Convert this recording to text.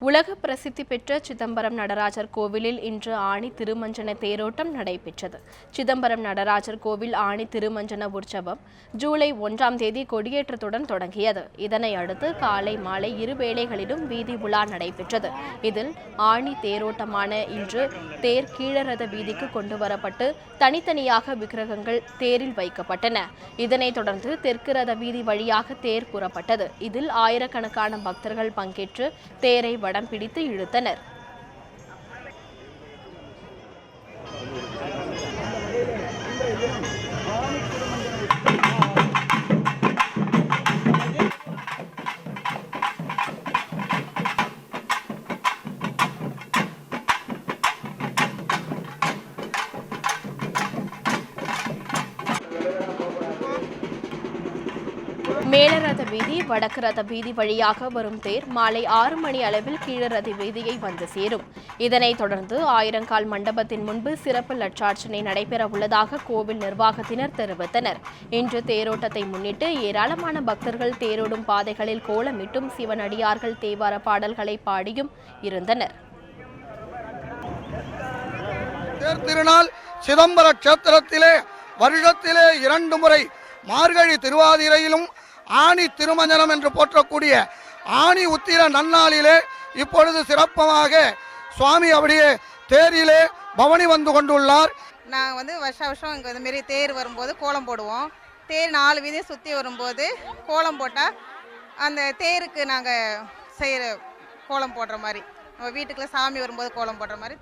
உலக பிரசித்தி பெற்ற சிதம்பரம் நடராஜர் கோவிலில் இன்று ஆணி திருமஞ்சன தேரோட்டம் நடைபெற்றது. சிதம்பரம் நடராஜர் கோவில் ஆணி திருமஞ்சன உற்சவம் ஜூலை 1ஆம் தேதி கொடியேற்றத்துடன் தொடங்கியது. இதனை அடுத்து காலை மாலை இரு வேளைகளிலும் வீதி உலா நடைபெற்றது. இதில் ஆணி தேரோட்டமான இன்று தேர் கீழரத வீதிக்கு கொண்டுவரப்பட்டு தனித்தனியாக விக்கிரகங்கள் தேரில் வைக்கப்பட்டன. இதனைத் தொடர்ந்து தெற்கு ரத வீதி வழியாக தேர் புறப்பட்டது. இதில் ஆயிரக்கணக்கான பக்தர்கள் பங்கேற்று தேரை வடம் பிடித்து இழுத்தனர். மேலரத வீதி வடக்கு ரத வீதி வழியாக வரும் தேர் மாலை 6 மணி அளவில் கீழரத வீதியை வந்து சேரும். இதனைத் தொடர்ந்து ஆயிரங்கால் மண்டபத்தின் முன்பு சிறப்பு லட்சார்ச்சனை நடைபெற உள்ளதாக கோவில் நிர்வாகத்தினர் தெரிவித்தனர். இன்று தேரோட்டத்தை முன்னிட்டு ஏராளமான பக்தர்கள் தேரோடும் பாதைகளில் கோலமிட்டும் சிவனடியார்கள் தேவார பாடல்களை பாடியும் இருந்தனர். திருநாள் சிதம்பர கஷேத்திரத்திலே வருடத்திலே 2 முறை மார்கழி திருவாதிரையிலும் ஆணி திருமஞ்சனம் என்று போற்றக்கூடிய ஆணி உத்திர நன்னாளிலே இப்பொழுது சிறப்பாக சுவாமி அப்படியே தேரிலே பவனி வந்து கொண்டுள்ளார். நாங்கள் வருஷம் இங்கே இந்த மாரி தேர் வரும்போது கோலம் போடுவோம். தேர் 4 வீதியை சுற்றி வரும்போது கோலம் போட்டால் அந்த தேருக்கு நாங்கள் செய்கிற கோலம் போடுற மாதிரி, நம்ம வீட்டுக்குள்ள சாமி வரும்போது கோலம் போடுற மாதிரி